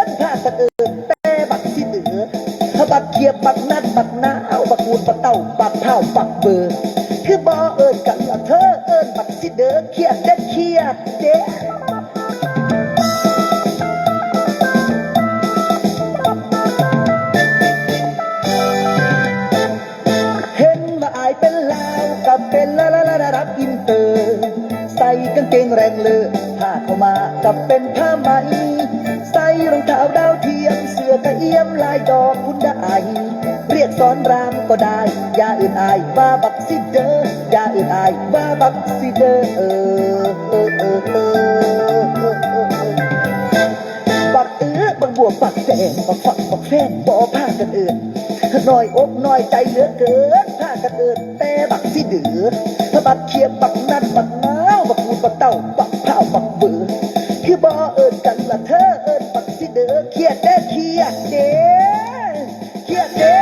นพากันเอินแต่บักสิเดือบักเขียบบักนัดบักนาเอาบักกูดบักเต้าบักเผาบักเบอร์คือบ่เอินกันละเธอเอินบักสิเดือเขียดเด็ดเขียดเด็ดเป็นลาวกับเป็นละรับอินเตอร์ใส่กางเกงแรงเลอผ้าเข้ามากับเป็นผ้าไหมใส่รองเท้าดาวเทียมเสื้อกระเอี้ยมลายดอกคุณได้เรียกสอนรามก็ได้อย่าอื่นอายว่าบักซิเดอร์อย่าอื่นอายว่าบักซิเดอร์บักบักบวกบักแดงบักฝักบักแฟนบ่ผ้ากันเอื่นน้อยอกน้อยใจเหลือเกินผ้ากันเอินแต่บักสิเดือบักเขียบบักนัดบักน้าวบักกูดบักเต้าบักเผาบักเบือคือบ่เอินกันละเธอเอินบักสิเดือเขียดเด้เขียดเด้เขียดเด้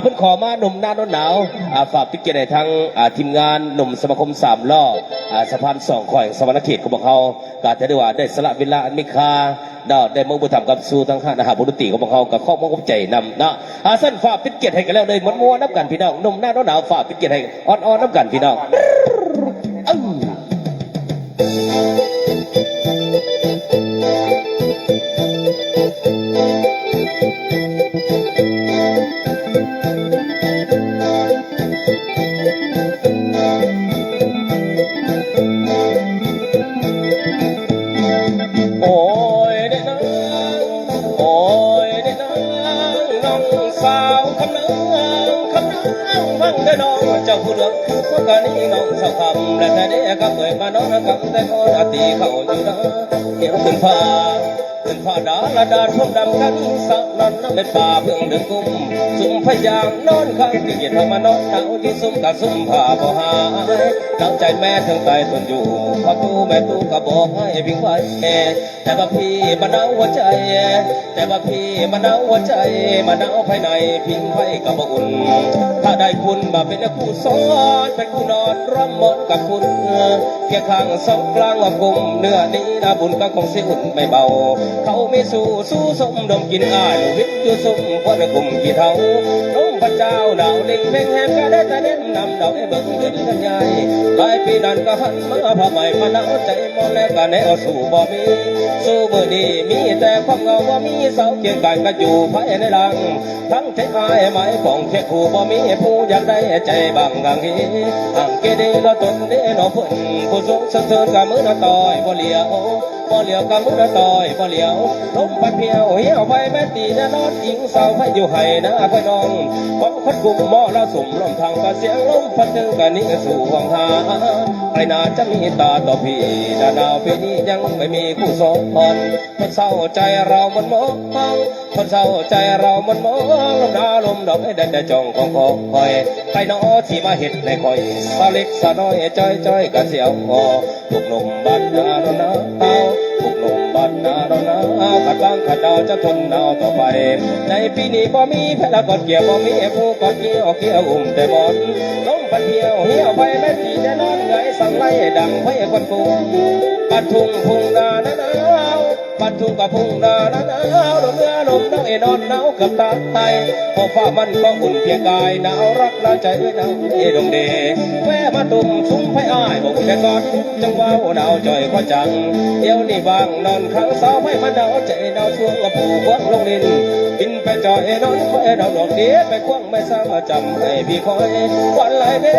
เพิ่นขอมาหนุ่มหน้าโน้นหนาวฝากติเกตให้ทางทีมงานหนุ่มสมาคม3ล้อสะพาน2ข่อยสวรรณเขตของพวกเขาก็ถือได้ว่าได้สละเวลาอันมีค่าได้มุ่งบุญธรรมกับสู่ทางข้าบุรุษตีของพวกเขากับข้อมุ่งใจนำนะสั้นฝากติเกตให้กันแล้วเลยม้วนๆนับกันพี่น้องหนุ่มหน้าโน้นหนาวฝากติเกตให้อ่อนๆนับกันพี่น้องเจ้าผู้เลือกพวกกันนี่น้องสาวคำและแท้เด็กกับเอ่ยมาน้องคำแต่ก็อาตีเขาอยู่นะเกี่ยวขึ้นฟ้าดาละดาทุ่มดำกันสักนั้นน้ำเป็นป่าเพื่องเดินกุ้มสุ่มพยางนอนข้างที่เย็นทำมานอนหนาวที่สุ่มกับสุ่มผ้าบ่หายตั้งใจแม่ทั้งใจทนอยู่พระกูแม่ตู้ก็บอกให้พิงไว้แต่ว่าพี่มาหนาวหัวใจแต่ว่าพี่มาหนาวหัวใจมาหนาวภายในพิงไว้กับอุ่นถ้าได้คุณมาเป็นคู่ซ้อนเป็นคู่นอนร่ำมดกับคุณเพียงข้างสองกลางว่ากุมเนื้อนี้นะบุญก็คงสิอุ่นไม่เบาเขาไม่สู้สมดมกินอ้ายวิทย์อยู่สุ่มพวกกลุ่มกี่เท่าน้องพระเจ้าดาวเล่งเพ่งแหงก็ได้แต่เน้นนำดาวให้เบิ่งขึ้นกันใหญ่หลายปีนั้นก็หันมาพาใหม่มาหนาวใจมองแล้วก็แนวสู้บ่มีสู้เมื่อนี้มีแต่ความเงาว่ามีเสาเคียงกันก็อยู่ภายในรังทั้งใจอายหมายของแค่คู่บ่มีผู้อยากได้ใจบางกังฮีห่างเกดีละตนเดนอพุ่นผู้สูงสะเทือนกับมือน่ะต่อยบ่เหลียวกับมือน่ะต่อยบ่เหลียวลมพัดเพียวเหี่ยวไปแม่ตีน่ะนอนอิงเสาให้อยู่ให้นะพ่อน้องของพัดกุมหม้อละสุ่มลมทางก็เสียงลมพัดถึงกันนี้สู่ห้องหาใครน่าจะมีตาต่อพี่แต่ดาวปีนี้ยังไม่มีคู่สองคนคนเศร้าใจเรามันมองคนเศร้าใจเรามันมองลมดาลมดอกให้ได้จองของคอยใครน้อที่มาเห็ดในคอยสาเล็กสาน้อยจ้อยกันเสียวลูกหนุ่มบ้านนาโนนาลูกหนุ่มบ้านนาโนนาขัดล้างขัดดาวจะทนหนาวต่อไปในปีนี้บ่มีแพละกอดเกี่ยวบ่มีผู้กอดเกี่ยวแต่บอลลมพัดเที่ยวเหี่ยวไปแม่ตีจะนอนไงสั่งไล่ดังไว้คนกูปัดทุ่งพุ่งนาหนาวปัดทุ่งกับพุ่งนาหนาวลมเมื่อลมน้องนอนหนาวกับตาไทยพอฟ้ามันก็อุ่นเพียงกายหนาวรักละใจหนาวดงเดแวะมาตุ่มซุ้มไฟอ้ายบอกแค่กอดจังว่าหนาวจ่อยก็จังเดี๋ยวนี้บางนอนข้างเสาให้มันหนาวใจหนาวช่วงละผูกวังลงดินบินไปจ่อยนอนคอยดาวดอกเดียไปคว้างไม่สร้างจำให้พี่คอยวันไหลเด้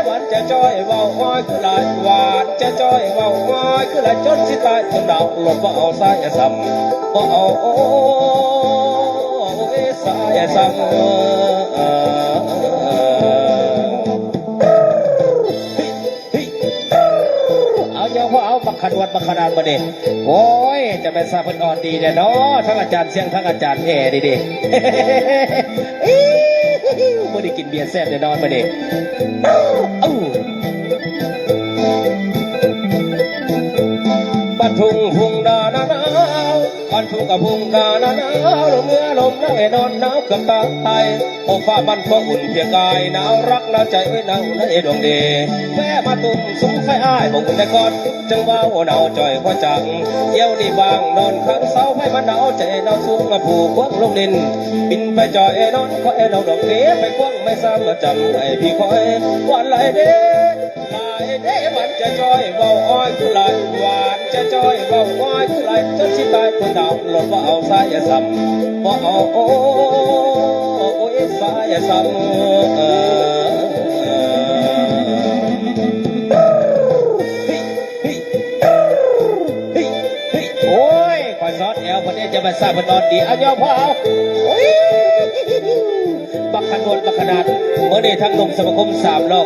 วันจะจ้อยเว้าอ้อยคือหลายหวานจะจ้อยเว้าอ้อยคือหลายจนสิตายจนดาวหลดบ่เอาสายซ้ำบ่เอาสายซ้ำ ดบักขนาดมาเด็โอ้ยจะเป็นซาเพิ่นอ่อนดีเนี่ยเนาะทั้งอาจารย์เสียงทั้งอาจารย์แห่ดีๆบ่ได้กินเบียร์แซ่บแน่นอนมาเด็บ้านทุ่งพุ่งนาหนาวบ้านทุ่งกับพุ่งนาหนาวลมเมื่อลมนั่งนอนหนาวกับตาไทยอกฟ้ามันก็อุ่นเพียงกายหนาวรักหนาวใจไว้หนาวในดวงเดแม่มาตุ่มสุมไฟอ้ายบอกอุ่นแต่ก่อนจังว่าหัวหนาวจ่อยพ่อจังเยี่ยวนี่บางนอนข้างเสาไฟมันหนาวใจหนาวสูงมาผูกควักลงดินบินไปจ่อยนอนก็นอนดอกเดไปควักไม่ซ้ำมาจำให้พี่คอยวันไหลเด้มันจะจอยเบาอ้อยคือไหลหวานจะจอยเบาอ้อยคือไหลจนสิตายคนดาวหลดว่าเอาสายซ้ำว่าเอาโอ้ยสายซ้ำโอ้ยคอยซอดแอลคนนี้จะมาสร้างมันนอนดีเอายอมพ่อเอาบักขนวดบักขนาดเมื่อนี้ทั้งลงสมาคม3 รอบ